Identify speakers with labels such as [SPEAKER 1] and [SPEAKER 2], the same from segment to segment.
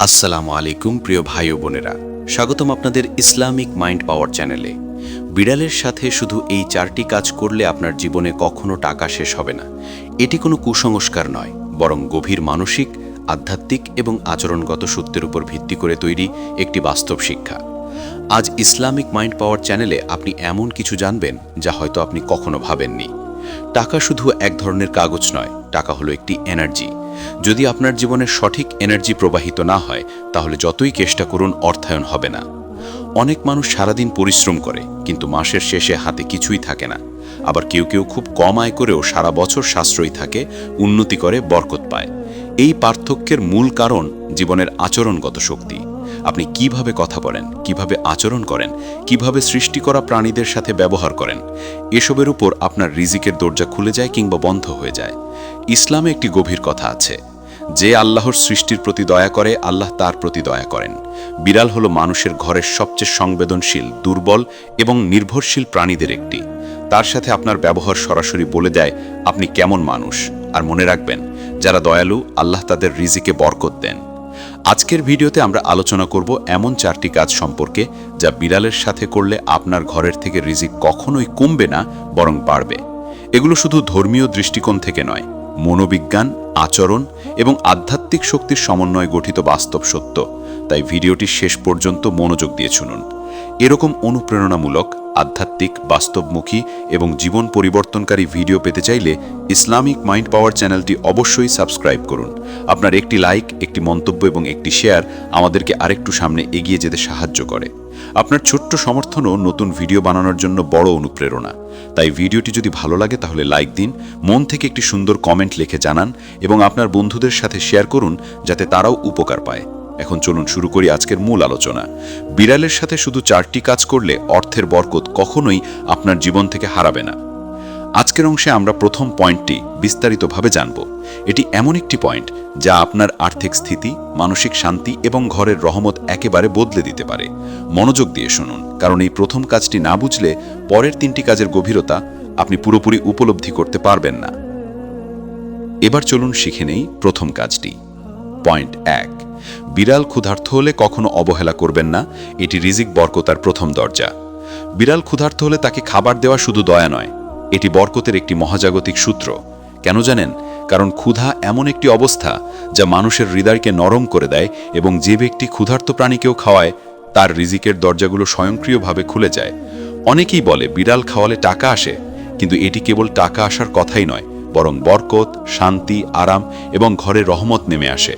[SPEAKER 1] আসসালামু আলাইকুম প্রিয় ভাই ও বোনেরা, স্বাগতম আপনাদের ইসলামিক মাইন্ড পাওয়ার চ্যানেলে। বিড়ালের সাথে শুধু এই 4টি কাজ করলে আপনার জীবনে কখনো টাকা শেষ হবে না। এটি কোনো কুসংস্কার নয়, বরং গভীর মানসিক, আধ্যাত্মিক এবং আচরণগত সত্যের উপর ভিত্তি করে তৈরি একটি বাস্তব শিক্ষা। আজ ইসলামিক মাইন্ড পাওয়ার চ্যানেলে আপনি এমন কিছু জানবেন যা হয়তো আপনি কখনো ভাবেননি। টাকা শুধু এক ধরনের কাগজ নয়, টাকা হলো একটি এনার্জি। যদি আপনার জীবনে সঠিক এনার্জি প্রবাহিত না হয়, তাহলে যতই চেষ্টা করুন অর্থায়ন হবে না। অনেক মানুষ সারাদিন পরিশ্রম করে, কিন্তু মাসের শেষে হাতে কিছুই থাকে না। আবার কেউ কেউ খুব কম আয় করেও সারা বছর সাশ্রয়ী থাকে, উন্নতি করে, বরকত পায়। এই পার্থক্যের মূল কারণ জীবনের আচরণগত শক্তি। আপনি কিভাবে কথা বলেন, কিভাবে আচরণ করেন, কিভাবে সৃষ্টি করা প্রাণীদের সাথে ব্যবহার করেন, এসবের উপর আপনার রিজিকের দরজা খুলে যায় কিংবা বন্ধ হয়ে যায়। ইসলামে একটি গভীর কথা আছে, যে আল্লাহর সৃষ্টির প্রতি দয়া করে, আল্লাহ তার প্রতি দয়া করেন। বিড়াল হলো মানুষের ঘরের সবচেয়ে সংবেদনশীল, দুর্বল এবং নির্ভরশীল প্রাণীদের একটি। তার সাথে আপনার ব্যবহার সরাসরি বলে দেয় আপনি কেমন মানুষ। আর মনে রাখবেন, যারা দয়ালু, আল্লাহ তাদের রিজিকে বরকত দেন। আজকের ভিডিওতে আমরা আলোচনা করব এমন 4টি কাজ সম্পর্কে যা বিড়ালের সাথে করলে আপনার ঘরের থেকে রিজিক কখনোই কমবে না, বরং বাড়বে। এগুলো শুধু ধর্মীয় দৃষ্টিকোণ থেকে নয়, মনোবিজ্ঞান, আচরণ এবং আধ্যাত্মিক শক্তির সমন্বয়ে গঠিত বাস্তব সত্য। তাই ভিডিওটি শেষ পর্যন্ত মনোযোগ দিয়ে শুনুন। এরকম অনুপ্রেরণামূলক, আধ্যাত্মিক, বাস্তবমুখী এবং জীবন পরিবর্তনকারী ভিডিও পেতে চাইলে ইসলামিক মাইন্ড পাওয়ার চ্যানেলটি অবশ্যই সাবস্ক্রাইব করুন। আপনার একটি লাইক, একটি মন্তব্য এবং একটি শেয়ার আমাদেরকে আরেকটু সামনে এগিয়ে যেতে সাহায্য করে। আপনার ছোট্ট সমর্থনও নতুন ভিডিও বানানোর জন্য বড় অনুপ্রেরণা। তাই ভিডিওটি যদি ভালো লাগে তাহলে লাইক দিন, মন থেকে একটি সুন্দর কমেন্ট লিখে জানান এবং আপনার বন্ধুদের সাথে শেয়ার করুন যাতে তারাও উপকার পায়। এখন চলুন শুরু করি আজকের মূল আলোচনা। বিড়ালের সাথে শুধু 4টি কাজ করলে অর্থের বরকত কখনোই আপনার জীবন থেকে হারাবে না। আজকের অংশে আমরা প্রথম পয়েন্টটি বিস্তারিতভাবে জানব। এটি এমন একটি পয়েন্ট যা আপনার আর্থিক স্থিতি, মানসিক শান্তি এবং ঘরের রহমত একেবারে বদলে দিতে পারে। মনোযোগ দিয়ে শুনুন, কারণ এই প্রথম কাজটি না বুঝলে পরের 3টি কাজের গভীরতা আপনি পুরোপুরি উপলব্ধি করতে পারবেন না। এবার চলুন শিখে নেই প্রথম কাজটি। পয়েন্ট 1, বিড়াল ক্ষুধার্ত হলে কখনো অবহেলা করবেন না। এটি রিজিক বরকতার প্রথম দরজা। বিড়াল ক্ষুধার্ত হলে তাকে খাবার দেওয়া শুধু দয়া নয়, এটি বরকতের একটি মহাজাগতিক সূত্র। কেন জানেন? কারণ ক্ষুধা এমন একটি অবস্থা যা মানুষের হৃদয়কে নরম করে দেয়, এবং যে ব্যক্তি ক্ষুধার্ত প্রাণীকেও খাওয়ায় তার রিজিকের দরজাগুলো স্বয়ংক্রিয়ভাবে খুলে যায়। অনেকেই বলে বিড়াল খাওয়ালে টাকা আসে, কিন্তু এটি কেবল টাকা আসার কথাই নয়, বরং বরকত, শান্তি, আরাম এবং ঘরে রহমত নেমে আসে।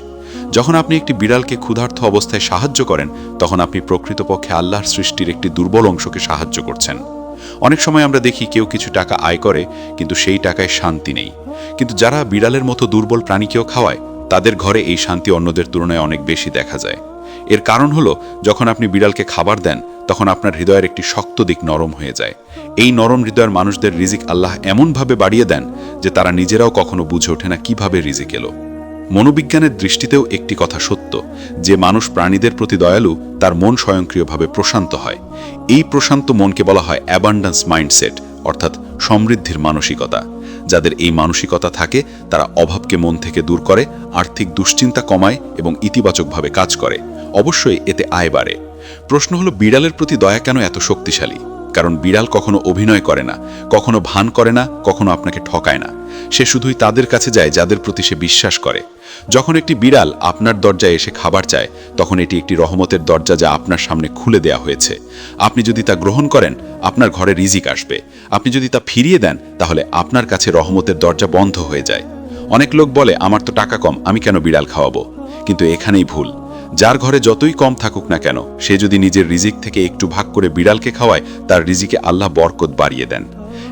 [SPEAKER 1] যখন আপনি একটি বিড়ালকে ক্ষুধার্ত অবস্থায় সাহায্য করেন, তখন আপনি প্রকৃতপক্ষে আল্লাহর সৃষ্টির একটি দুর্বল অংশকে সাহায্য করছেন। অনেক সময় আমরা দেখি কেউ কিছু টাকা আয় করে, কিন্তু সেই টাকায় শান্তি নেই। কিন্তু যারা বিড়ালের মতো দুর্বল প্রাণীকেও খাওয়ায়, তাদের ঘরে এই শান্তি অন্যদের তুলনায় অনেক বেশি দেখা যায়। এর কারণ হলো, যখন আপনি বিড়ালকে খাবার দেন, তখন আপনার হৃদয়ের একটি শক্ত দিক নরম হয়ে যায়। এই নরম হৃদয়ের মানুষদের রিজিক আল্লাহ এমনভাবে বাড়িয়ে দেন যে তারা নিজেরাও কখনো বুঝে ওঠে না কিভাবে রিজিক এলো। মনোবিজ্ঞানের দৃষ্টিতেও একটি কথা সত্য, যে মানুষ প্রাণীদের প্রতি দয়ালু, তার মন স্বয়ংক্রিয়ভাবে প্রশান্ত হয়। এই প্রশান্ত মনকে বলা হয় অ্যাবান্ড্যান্স মাইন্ডসেট, অর্থাৎ সমৃদ্ধির মানসিকতা। যাদের এই মানসিকতা থাকে, তারা অভাবকে মন থেকে দূর করে, আর্থিক দুশ্চিন্তা কমায় এবং ইতিবাচকভাবে কাজ করে। অবশ্যই এতে আয় বাড়ে। প্রশ্ন হলো, বিড়ালের প্রতি দয়া কেন এত শক্তিশালী? কারণ বিড়াল কখনো অভিনয় করে না, কখনো ভান করে না, কখনো আপনাকে ঠকায় না। সে শুধুই তাদের কাছে যায় যাদের প্রতি সে বিশ্বাস করে। যখন একটি বিড়াল আপনার দরজায় এসে খাবার চায়, তখন এটি একটি রহমতের দরজা যা আপনার সামনে খুলে দেয়া হয়েছে। আপনি যদি তা গ্রহণ করেন, আপনার ঘরে রিজিক আসবে। আপনি যদি তা ফিরিয়ে দেন, তাহলে আপনার কাছে রহমতের দরজা বন্ধ হয়ে যায়। অনেক লোক বলে, আমার তো টাকা কম, আমি কেন বিড়াল খাওয়াবো? কিন্তু এখানেই ভুল। যার ঘরে যতই কম থাকুক না কেন, সে যদি নিজের রিজিক থেকে একটু ভাগ করে বিড়ালকে খাওয়ায়, তার রিজিকে আল্লাহ বরকত বাড়িয়ে দেন।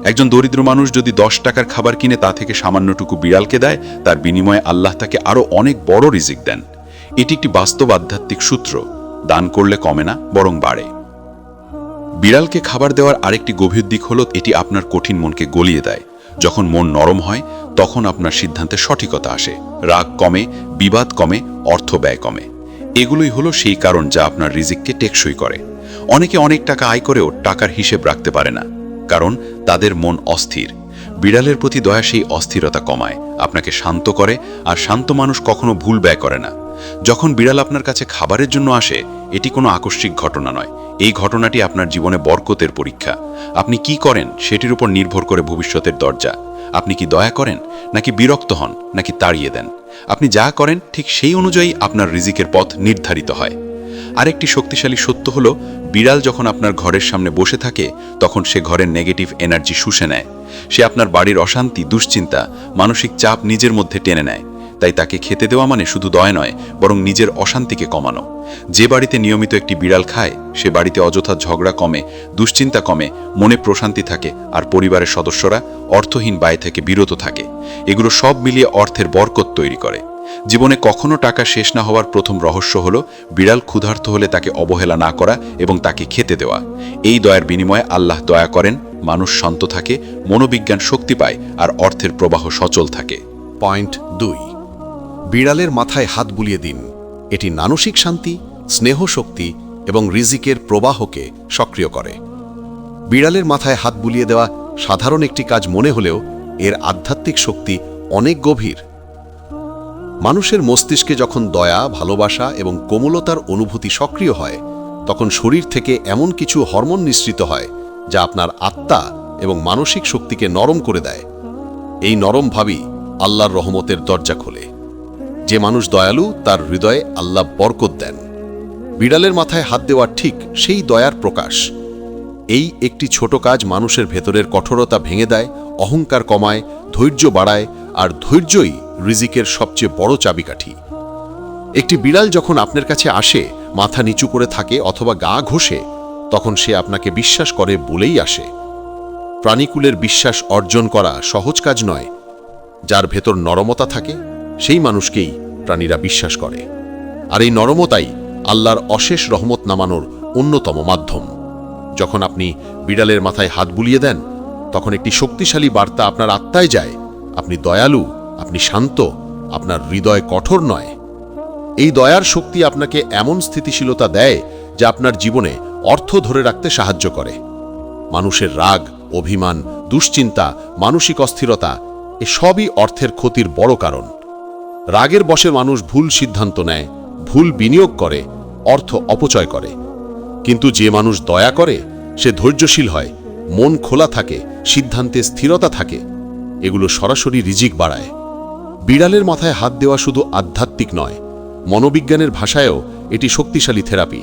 [SPEAKER 1] একজন দরিদ্র মানুষ যদি 10 টাকার খাবার কিনে তা থেকে সামান্যটুকু বিড়ালকে দেয়, তার বিনিময়ে আল্লাহ তাকে আরও অনেক বড় রিজিক দেন। এটি একটি বাস্তব আধ্যাত্মিক সূত্র। দান করলে কমে না, বরং বাড়ে। বিড়ালকে খাবার দেওয়ার আরেকটি গভীর দিক হলো, এটি আপনার কঠিন মনকে গলিয়ে দেয়। যখন মন নরম হয়, তখন আপনার সিদ্ধান্তে সঠিকতা আসে, রাগ কমে, বিবাদ কমে, অর্থ ব্যয় কমে। এগুলোই হলো সেই কারণ যা আপনার রিজিককে টেকসই করে। অনেকে অনেক টাকা আয় করেও টাকার হিসেব রাখতে পারে না, কারণ তাদের মন অস্থির। বিড়ালের প্রতি দয়া সেই অস্থিরতা কমায়, আপনাকে শান্ত করে। আর শান্ত মানুষ কখনো ভুল ব্যয় করে না। যখন বিড়াল আপনার কাছে খাবারের জন্য আসে, এটি কোনো আকস্মিক ঘটনা নয়। এই ঘটনাটি আপনার জীবনে বরকতের পরীক্ষা। আপনি কি করেন সেটির উপর নির্ভর করে ভবিষ্যতের দরজা। আপনি কি দয়া করেন, নাকি বিরক্ত হন, নাকি তাড়িয়ে দেন? আপনি যা করেন ঠিক সেই অনুযায়ী আপনার রিজিকের পথ নির্ধারিত হয়। আরেকটি শক্তিশালী সত্য হলো, বিড়াল যখন আপনার ঘরের সামনে বসে থাকে তখন সে ঘরের নেগেটিভ এনার্জি শুষে নেয়। সে আপনার বাড়ির অশান্তি, দুশ্চিন্তা, মানসিক চাপ নিজের মধ্যে টেনে নেয়। তাই তাকে খেতে দেওয়া মানে শুধু দয়া নয়, বরং নিজের অশান্তিকে কমানো। যে বাড়িতে নিয়মিত একটি বিড়াল খায়, সে বাড়িতে অযথা ঝগড়া কমে, দুশ্চিন্তা কমে, মনে প্রশান্তি থাকে, আর পরিবারের সদস্যরা অর্থহীন ব্যয় থেকে বিরত থাকে। এগুলো সব মিলিয়ে অর্থের বরকত তৈরি করে। জীবনে কখনো টাকা শেষ না হওয়ার প্রথম রহস্য হলো বিড়াল ক্ষুধার্ত হলে তাকে অবহেলা না করা এবং তাকে খেতে দেওয়া। এই দয়ার বিনিময়ে আল্লাহ দয়া করেন, মানুষ শান্ত থাকে, মনোবিজ্ঞান শক্তি পায়, আর অর্থের প্রবাহ সচল থাকে।
[SPEAKER 2] পয়েন্ট 2, বিড়ালের মাথায় হাত বুলিয়ে দিন। এটি মানসিক শান্তি, স্নেহ শক্তি এবং রিজিকের প্রবাহকে সক্রিয় করে। বিড়ালের মাথায় হাত বুলিয়ে দেওয়া সাধারণ একটি কাজ মনে হলেও এর আধ্যাত্মিক শক্তি অনেক গভীর। মানুষের মস্তিষ্কে যখন দয়া, ভালোবাসা এবং কোমলতার অনুভূতি সক্রিয় হয়, তখন শরীর থেকে এমন কিছু হরমোন নিঃসৃত হয় যা আপনার আত্মা এবং মানসিক শক্তিকে নরম করে দেয়। এই নরম ভাবই আল্লাহর রহমতের দরজা খোলে। যে মানুষ দয়ালু, তার হৃদয়ে আল্লাহ বরকত দেন। বিড়ালের মাথায় হাত দেওয়া ঠিক সেই দয়ার প্রকাশ। এই একটি ছোট কাজ মানুষের ভেতরের কঠোরতা ভেঙে দেয়, অহংকার কমায়, ধৈর্য বাড়ায়, আর ধৈর্যই রিজিকের সবচেয়ে বড় চাবিকাঠি। একটি বিড়াল যখন আপনার কাছে আসে, মাথা নিচু করে থাকে অথবা গা ঘষে, তখন সে আপনাকে বিশ্বাস করে বলেই আসে। প্রাণীকুলের বিশ্বাস অর্জন করা সহজ কাজ নয়। যার ভেতর নরমতা থাকে, সেই মানুষকেই প্রাণীরা বিশ্বাস করে। আর এই নরমতাই আল্লাহর অশেষ রহমত নামানোর অন্যতম মাধ্যম। যখন আপনি বিড়ালের মাথায় হাত বুলিয়ে দেন, তখন একটি শক্তিশালী বার্তা আপনার আত্মায় যায়, আপনি দয়ালু, আপনি শান্ত, আপনার হৃদয় কঠোর নয়। এই দয়ার শক্তি আপনাকে এমন স্থিতিশীলতা দেয় যা আপনার জীবনে অর্থ ধরে রাখতে সাহায্য করে। মানুষের রাগ, অভিমান, দুশ্চিন্তা, মানসিক অস্থিরতা এসবই অর্থের ক্ষতির বড় কারণ। রাগের বশে মানুষ ভুল সিদ্ধান্ত নেয়, ভুল বিনিয়োগ করে, অর্থ অপচয় করে। কিন্তু যে মানুষ দয়া করে, সে ধৈর্যশীল হয়, মন খোলা থাকে, সিদ্ধান্তে স্থিরতা থাকে। এগুলো সরাসরি রিজিক বাড়ায়। বিড়ালের মাথায় হাত দেওয়া শুধু আধ্যাত্মিক নয়, মনোবিজ্ঞানের ভাষায়ও এটি শক্তিশালী থেরাপি।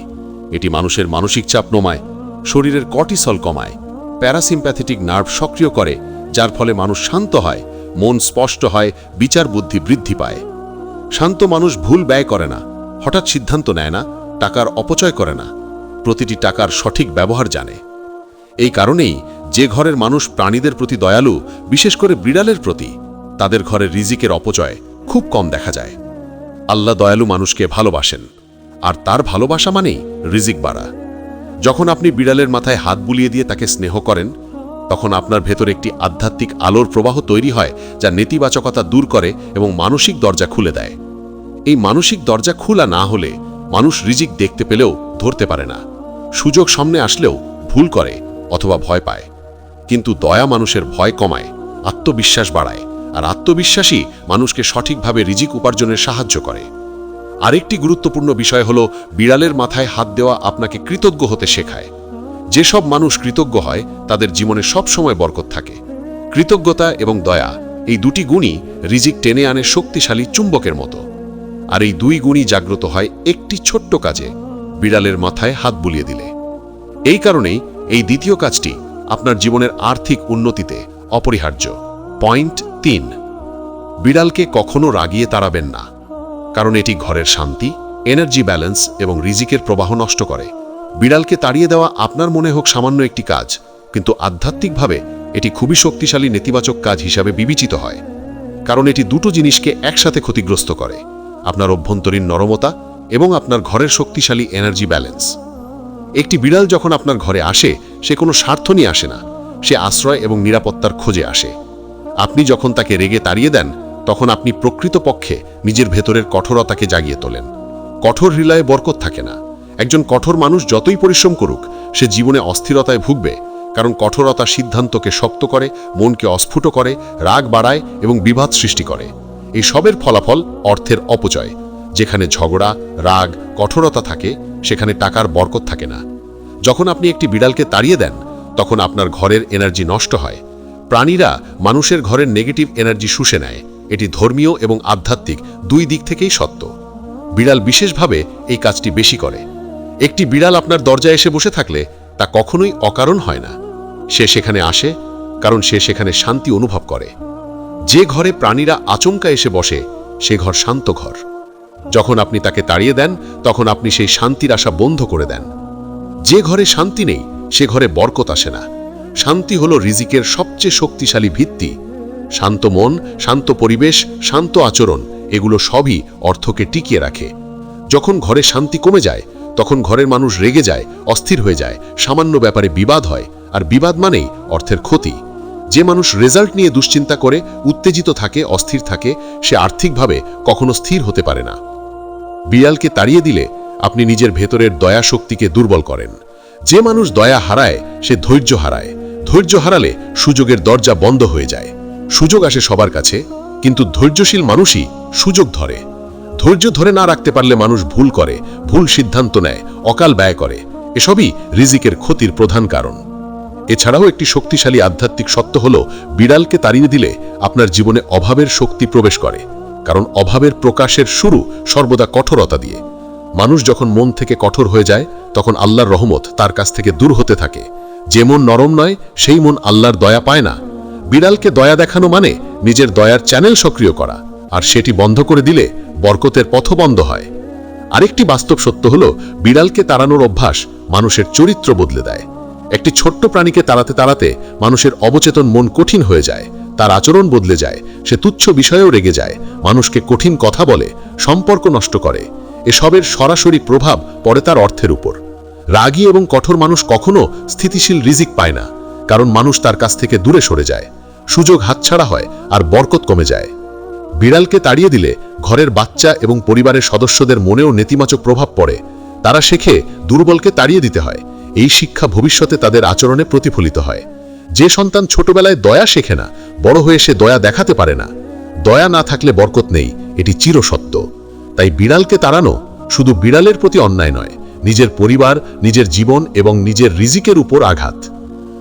[SPEAKER 2] এটি মানুষের মানসিক চাপ কমায়, শরীরের কর্টিসল কমায়, প্যারাসিম্প্যাথেটিক নার্ভ সক্রিয় করে, যার ফলে মানুষ শান্ত হয়, মন স্পষ্ট হয়, বিচার বুদ্ধি বৃদ্ধি পায়। শান্ত মানুষ ভুল ব্যয় করে না, হঠাৎ সিদ্ধান্ত নেয় না, টাকার অপচয় করে না, প্রতিটি টাকার সঠিক ব্যবহার জানে। এই কারণেই যে ঘরের মানুষ প্রাণীদের প্রতি দয়ালু, বিশেষ করে বিড়ালের প্রতি, তাদের ঘরে রিজিকের অপচয় খুব কম দেখা যায়। আল্লাহ দয়ালু মানুষকে ভালোবাসেন, আর তার ভালোবাসা মানেই রিজিক বাড়া। যখন আপনি বিড়ালের মাথায় হাত বুলিয়ে দিয়ে তাকে স্নেহ করেন, তখন আপনার ভেতর একটি আধ্যাত্মিক আলোর প্রবাহ তৈরি হয়, যা নেতিবাচকতা দূর করে এবং মানসিক দরজা খুলে দেয়। এই মানসিক দরজা খোলা না হলে মানুষ রিজিক দেখতে পেলেও ধরতে পারে না, সুযোগ সামনে আসলেও ভুল করে অথবা ভয় পায়। কিন্তু দয়া মানুষের ভয় কমায়, আত্মবিশ্বাস বাড়ায়, আর আত্মবিশ্বাসই মানুষকে সঠিকভাবে রিজিক উপার্জনের সাহায্য করে। আরেকটি গুরুত্বপূর্ণ বিষয় হলো, বিড়ালের মাথায় হাত দেওয়া আপনাকে কৃতজ্ঞ হতে শেখায়। যেসব মানুষ কৃতজ্ঞ হয়, তাদের জীবনে সবসময় বরকত থাকে। কৃতজ্ঞতা এবং দয়া, এই দুটি গুণই রিজিক টেনে আনে শক্তিশালী চুম্বকের মতো। আর এই দুই গুণই জাগ্রত হয় একটি ছোট্ট কাজে, বিড়ালের মাথায় হাত বুলিয়ে দিলে। এই কারণেই এই দ্বিতীয় কাজটি আপনার জীবনের আর্থিক উন্নতিতে অপরিহার্য। পয়েন্ট 3, বিড়ালকে কখনো রাগিয়ে তাড়াবেন না, কারণ এটি ঘরের শান্তি, এনার্জি ব্যালেন্স এবং রিজিকের প্রবাহ নষ্ট করে। বিড়ালকে তাড়িয়ে দেওয়া আপনার মনে হোক সামান্য একটি কাজ, কিন্তু আধ্যাত্মিকভাবে এটি খুবই শক্তিশালী নেতিবাচক কাজ হিসাবে বিবেচিত হয়। কারণ এটি দুটো জিনিসকে একসাথে ক্ষতিগ্রস্ত করে, আপনার অভ্যন্তরীণ নরমতা এবং আপনার ঘরের শক্তিশালী এনার্জি ব্যালেন্স। একটি বিড়াল যখন আপনার ঘরে আসে, সে কোনো স্বার্থ নিয়ে আসে না, সে আশ্রয় এবং নিরাপত্তার খোঁজে আসে। আপনি যখন তাকে রেগে তাড়িয়ে দেন, তখন আপনি প্রকৃতপক্ষে নিজের ভেতরের কঠোরতাকে জাগিয়ে তোলেন। কঠোর হৃদয়ে বরকত থাকে না। একজন কঠোর মানুষ যতই পরিশ্রম করুক, সে জীবনে অস্থিরতায় ভুগবে, কারণ কঠোরতা সিদ্ধান্তকে শক্ত করে, মনকে অস্ফুট করে, রাগ বাড়ায় এবং বিবাদ সৃষ্টি করে। এই সবের ফলাফল অর্থের অপচয়। যেখানে ঝগড়া, রাগ, কঠোরতা থাকে সেখানে টাকার বরকত থাকে না। যখন আপনি একটি বিড়ালকে তাড়িয়ে দেন তখন আপনার ঘরের এনার্জি নষ্ট হয়। প্রাণীরা মানুষের ঘরের নেগেটিভ এনার্জি শুষে নেয়। এটি ধর্মীয় এবং আধ্যাত্মিক দুই দিক থেকেই সত্য। বিড়াল বিশেষভাবে এই কাজটি বেশি করে। একটি বিড়াল আপনার দরজায় এসে বসে থাকলে তা কখনোই অকারণ হয় না। সে সেখানে আসে কারণ সে সেখানে শান্তি অনুভব করে। যে ঘরে প্রাণীরা আচমকা এসে বসে সে ঘর শান্ত ঘর। যখন আপনি তাকে তাড়িয়ে দেন তখন আপনি সেই শান্তির আশা বন্ধ করে দেন। যে ঘরে শান্তি নেই সে ঘরে বরকত আসে না। শান্তি হলো রিজিকের সবচেয়ে শক্তিশালী ভিত্তি। শান্ত মন, শান্ত পরিবেশ, শান্ত আচরণ এগুলো সবই অর্থকে টিকিয়ে রাখে। যখন ঘরে শান্তি কমে যায় তখন ঘরের মানুষ রেগে যায়, অস্থির হয়ে যায়, সামান্য ব্যাপারে বিবাদ হয়, আর বিবাদ মানেই অর্থের ক্ষতি। যে মানুষ রেজাল্ট নিয়ে দুশ্চিন্তা করে, উত্তেজিত থাকে, অস্থির থাকে, সে আর্থিকভাবে কখনো স্থির হতে পারে না। বিড়ালকে তাড়িয়ে দিলে আপনি নিজের ভেতরের দয়া শক্তিকে দুর্বল করেন। যে মানুষ দয়া হারায় সে ধৈর্য হারায়। ধৈর্য হারালে সুযোগের দরজা বন্ধ হয়ে যায়। সুযোগ আসে সবার কাছে, কিন্তু ধৈর্যশীল মানুষই সুযোগ ধরে। ধৈর্য ধরে না রাখতে পারলে মানুষ ভুল করে, ভুল সিদ্ধান্ত নেয়, অকাল ব্যয় করে। এসবই রিজিকের ক্ষতির প্রধান কারণ। এছাড়াও একটি শক্তিশালী আধ্যাত্মিক সত্য হল বিড়ালকে তাড়িয়ে দিলে আপনার জীবনে অভাবের শক্তি প্রবেশ করে। কারণ অভাবের প্রকাশের শুরু সর্বদা কঠোরতা দিয়ে। মানুষ যখন মন থেকে কঠোর হয়ে যায় তখন আল্লাহর রহমত তার কাছ থেকে দূর হতে থাকে। যে মন নরম নয় সেই মন আল্লাহর দয়া পায় না। বিড়ালকে দয়া দেখানো মানে নিজের দয়ার চ্যানেল সক্রিয় করা, আর সেটি বন্ধ করে দিলে বরকতের পথ বন্ধ হয়। আরেকটি বাস্তব সত্য হলো বিড়ালকে তাড়ানোর অভ্যাস মানুষের চরিত্র বদলে দেয়। একটি ছোট্ট প্রাণীকে তাড়াতে তাড়াতে মানুষের অবচেতন মন কঠিন হয়ে যায়, তার আচরণ বদলে যায়, সে তুচ্ছ বিষয়েও রেগে যায়, মানুষকে কঠিন কথা বলে, সম্পর্ক নষ্ট করে। এসবের সরাসরি প্রভাব পড়ে তার অর্থের উপর। রাগী এবং কঠোর মানুষ কখনো স্থিতিশীল রিজিক পায় না, কারণ মানুষ তার কাছ থেকে দূরে সরে যায়, সুযোগ হাতছাড়া হয় আর বরকত কমে যায়। বিড়ালকে তাড়িয়ে দিলে ঘরের বাচ্চা এবং পরিবারের সদস্যদের মনেও নেতিবাচক প্রভাব পড়ে। তারা শেখে দুর্বলকে তাড়িয়ে দিতে হয়। এই শিক্ষা ভবিষ্যতে তাদের আচরণে প্রতিফলিত হয়। যে সন্তান ছোটবেলায় দয়া শেখে না, বড় হয়ে সে দয়া দেখাতে পারে না। দয়া না থাকলে বরকত নেই, এটি চিরসত্য। তাই বিড়ালকে তাড়ানো শুধু বিড়ালের প্রতি অন্যায় নয়, নিজের পরিবার, নিজের জীবন এবং নিজের রিজিকের উপর আঘাত।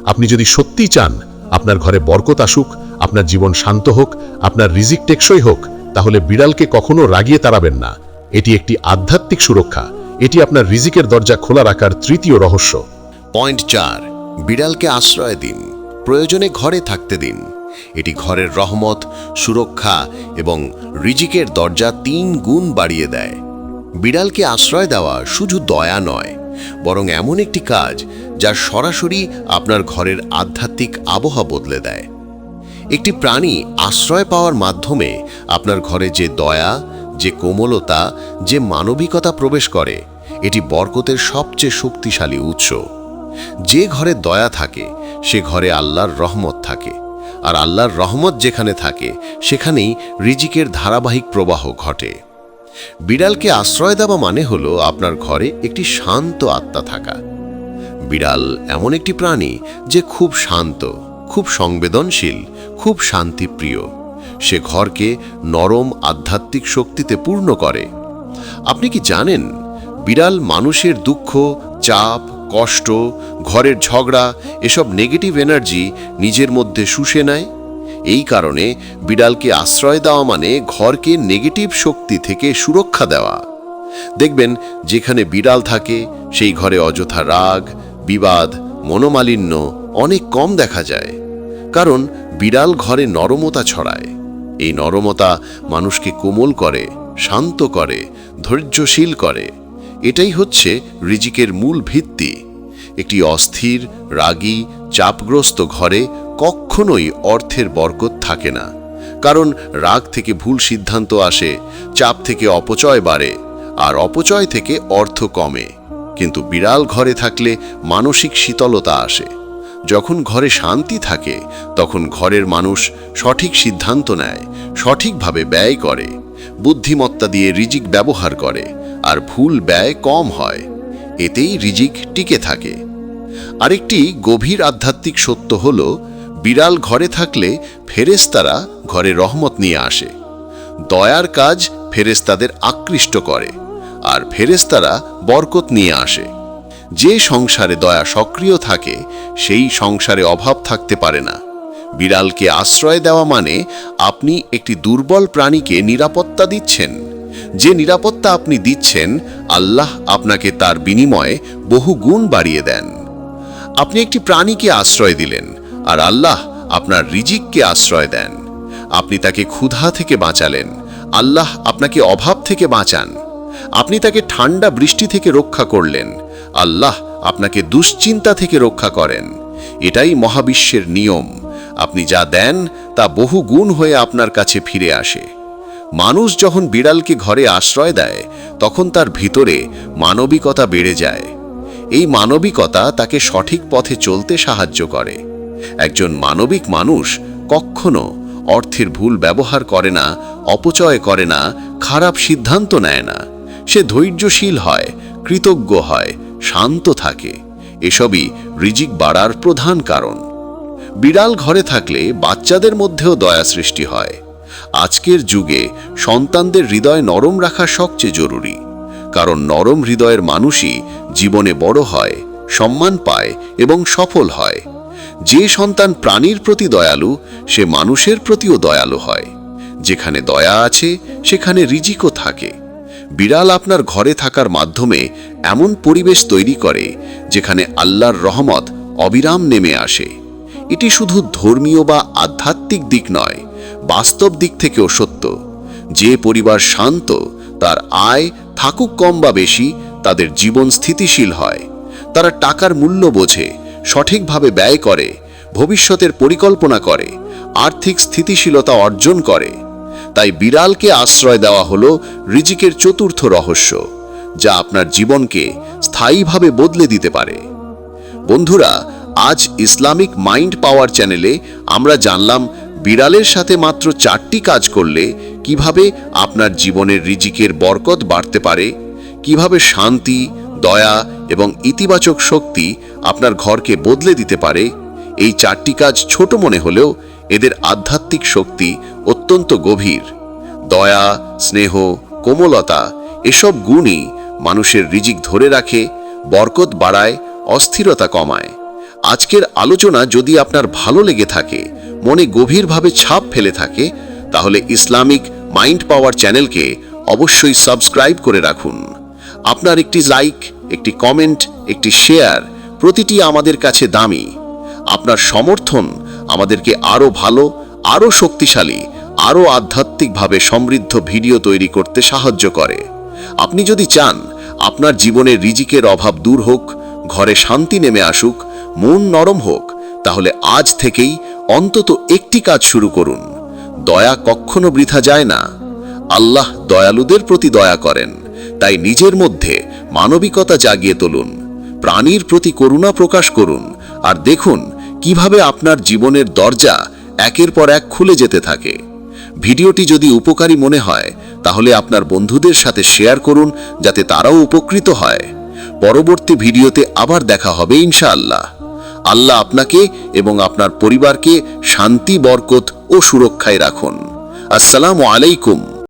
[SPEAKER 2] আপনি যদি সত্যিই চান আপনার ঘরে বরকত আসুক, আপনার জীবন শান্ত হোক, আপনার রিজিক টেকসই হোক, তাহলে বিড়ালকে কখনো রাগিয়ে তাড়াবেন না। এটি একটি আধ্যাত্মিক সুরক্ষা। এটি আপনার রিজিকের দরজা খোলা রাখার তৃতীয় রহস্য।
[SPEAKER 1] পয়েন্ট 4, বিড়ালকে আশ্রয় দিন, প্রয়োজনে ঘরে থাকতে দিন। এটি ঘরের রহমত, সুরক্ষা এবং রিজিকের দরজা 3 গুণ বাড়িয়ে দেয়। বিড়ালকে আশ্রয় দেওয়া শুধু দয়া নয়, বরং এমন একটি কাজ যা সরাসরি আপনার ঘরের আধ্যাত্মিক আবহাওয়া বদলে দেয়। একটি প্রাণী আশ্রয় পাওয়ার মাধ্যমে আপনার ঘরে যে দয়া, যে কোমলতা, যে মানবিকতা প্রবেশ করে, এটি বরকতের সবচেয়ে শক্তিশালী উৎস। যে ঘরে দয়া থাকে সে ঘরে আল্লাহর রহমত থাকে, আর আল্লাহর রহমত যেখানে থাকে সেখানেই রিজিকের ধারাবাহিক প্রবাহ ঘটে। বিড়ালকে আশ্রয় দেওয়া মানে হলো আপনার ঘরে একটি শান্ত আত্মা থাকা। বিড়াল এমন একটি প্রাণী যে খুব শান্ত, খুব সংবেদনশীল, খুব শান্তিপ্রিয়। সে ঘরকে নরম আধ্যাত্মিক শক্তিতে পূর্ণ করে। আপনি কি জানেন বিড়াল মানুষের দুঃখ, চাপ, কষ্ট, ঘরের ঝগড়া এসব নেগেটিভ এনার্জি নিজের মধ্যে শুষে নেয়? এই কারণে বিড়ালকে আশ্রয় দেওয়া মানে ঘরকে নেগেটিভ শক্তি থেকে সুরক্ষা দেওয়া। দেখবেন যেখানে বিড়াল থাকে সেই ঘরে অযথা রাগ, বিবাদ, মনোমালিন্য অনেক কম দেখা যায়। কারণ বিড়াল ঘরে নরমতা ছড়ায়। এই নরমতা মানুষকে কোমল করে, শান্ত করে, ধৈর্যশীল করে। এটাই হচ্ছে রিজিকের মূল ভিত্তি। একটি অস্থির, রাগী, চাপগ্রস্ত ঘরে কখনোই অর্থের বরকত থাকে না। কারণ রাগ থেকে ভুল সিদ্ধান্ত আসে, চাপ থেকে অপচয় বাড়ে, আর অপচয় থেকে অর্থ কমে। কিন্তু বিড়াল ঘরে থাকলে মানসিক শীতলতা আসে। যখন ঘরে শান্তি থাকে তখন ঘরের মানুষ সঠিক সিদ্ধান্ত নেয়, সঠিকভাবে ব্যয় করে, বুদ্ধিমত্তা দিয়ে রিজিক ব্যবহার করে, আর ভুল ব্যয় কম হয়। এতেই রিজিক টিকে থাকে। আরেকটি গভীর আধ্যাত্মিক সত্য হল বিড়াল ঘরে থাকলে ফেরেশতারা ঘরে রহমত নিয়ে আসে। দয়ার কাজ
[SPEAKER 2] ফেরেশতাদের আকৃষ্ট করে, আর ফেরেশতারা বরকত নিয়ে আসে। যে সংসারে দয়া সক্রিয় থাকে সেই সংসারে অভাব থাকতে পারে না। বিড়ালকে আশ্রয় দেওয়া মানে আপনি একটি দুর্বল প্রাণীকে নিরাপত্তা দিচ্ছেন। যে নিরাপত্তা আপনি দিচ্ছেন, আল্লাহ আপনাকে তার বিনিময়ে বহু গুণ বাড়িয়ে দেন। আপনি একটি প্রাণীকে আশ্রয় দিলেন, আর আল্লাহ আপনার রিজিককে আশ্রয় দেন। আপনি তাকে ক্ষুধা থেকে বাঁচালেন, আল্লাহ আপনাকে অভাব থেকে বাঁচান। আপনি তাকে ঠান্ডা বৃষ্টি থেকে রক্ষা করলেন, আল্লাহ আপনাকে দুশ্চিন্তা থেকে রক্ষা করেন। এটাই মহাবিশ্বের নিয়ম। আপনি যা দেন তা বহু গুণ হয়ে আপনার কাছে ফিরে আসে। মানুষ যখন বিড়ালকে ঘরে আশ্রয় দেয়, তখন তার ভিতরে মানবিকতা বেড়ে যায়। এই মানবিকতা তাকে সঠিক পথে চলতে সাহায্য করে। একজন মানবিক মানুষ কখনো অর্থের ভুল ব্যবহার করে না, অপচয় করে না, খারাপ সিদ্ধান্ত নেয় না। সে ধৈর্যশীল হয়, কৃতজ্ঞ হয়, শান্ত থাকে। এসবই রিজিক বাড়ার প্রধান কারণ। বিড়াল ঘরে থাকলে বাচ্চাদের মধ্যেও দয়া সৃষ্টি হয়। আজকের যুগে সন্তানদের হৃদয় নরম রাখা সবচেয়ে জরুরি, কারণ নরম হৃদয়ের মানুষই জীবনে বড় হয়, সম্মান পায় এবং সফল হয়। যে সন্তান প্রাণীর প্রতি দয়ালু, সে মানুষের প্রতিও দয়ালু হয়। যেখানে দয়া আছে সেখানে রিজিকও থাকে। বিড়াল আপনার ঘরে থাকার মাধ্যমে এমন পরিবেশ তৈরি করে যেখানে আল্লাহর রহমত অবিরাম নেমে আসে। এটি শুধু ধর্মীয় বা আধ্যাত্মিক দিক নয়, বাস্তব দিক থেকেও সত্য। যে পরিবার শান্ত, তার আয় থাকুক কম বা বেশি, তাদের জীবন স্থিতিশীল হয়। তারা টাকার মূল্য বোঝে, সঠিকভাবে ব্যয় করে, ভবিষ্যতের পরিকল্পনা করে, আর্থিক স্থিতিশীলতা অর্জন করে। তাই বিড়ালকে আশ্রয় দেওয়া হলো রিজিকের চতুর্থ রহস্য, যা আপনার জীবনকে স্থায়ীভাবে বদলে দিতে পারে। বন্ধুরা, আজ ইসলামিক মাইন্ড পাওয়ার চ্যানেলে আমরা জানলাম বিড়ালের সাথে মাত্র 4টি কাজ করলে কিভাবে আপনার জীবনের রিজিকের বরকত বাড়তে পারে, কিভাবে শান্তি, দয়া এবং ইতিবাচক শক্তি আপনার ঘরকে বদলে দিতে পারে। এই 4টি কাজ ছোট মনে হলেও এদের আধ্যাত্মিক শক্তি অত্যন্ত গভীর। দয়া, স্নেহ, কোমলতা এসব গুণই মানুষের রিজিক ধরে রাখে, বরকত বাড়ায়, অস্থিরতা কমায়। আজকের আলোচনা যদি আপনার ভালো লেগে থাকে, মনে গভীরভাবে ছাপ ফেলে থাকে, তাহলে ইসলামিক মাইন্ড পাওয়ার চ্যানেলকে অবশ্যই সাবস্ক্রাইব করে রাখুন। আপনার একটি লাইক, একটি কমেন্ট, একটি শেয়ার প্রতিটি আমাদের কাছে দামি। আপনার সমর্থন আমাদেরকে আরও ভালো, আরও শক্তিশালী, আরও আধ্যাত্মিকভাবে সমৃদ্ধ ভিডিও তৈরি করতে সাহায্য করে। আপনি যদি চান আপনার জীবনে রিজিকের অভাব দূর হোক, ঘরে শান্তি নেমে আসুক, মন নরম হোক, তাহলে আজ থেকেই অন্তত একটি কাজ শুরু করুন। দয়া কখনো বৃথা যায় না। আল্লাহ দয়ালুদের প্রতি দয়া করেন। তাই নিজের মধ্যে মানবিকতা জাগিয়ে তুলুন, প্রাণীর প্রতি করুণা প্রকাশ করুন, আর দেখুন কিভাবে আপনার জীবনের দরজা একের পর এক খুলে যেতে থাকে। ভিডিওটি যদি উপকারী মনে হয়, তাহলে আপনার বন্ধুদের সাথে শেয়ার করুন, যাতে তারাও উপকৃত হয়। পরবর্তী ভিডিওতে আবার দেখা হবে ইনশাআল্লাহ। আল্লাহ আপনাকে এবং আপনার পরিবারকে শান্তি, বরকত ও সুরক্ষায় রাখুন। আসসালামু আলাইকুম।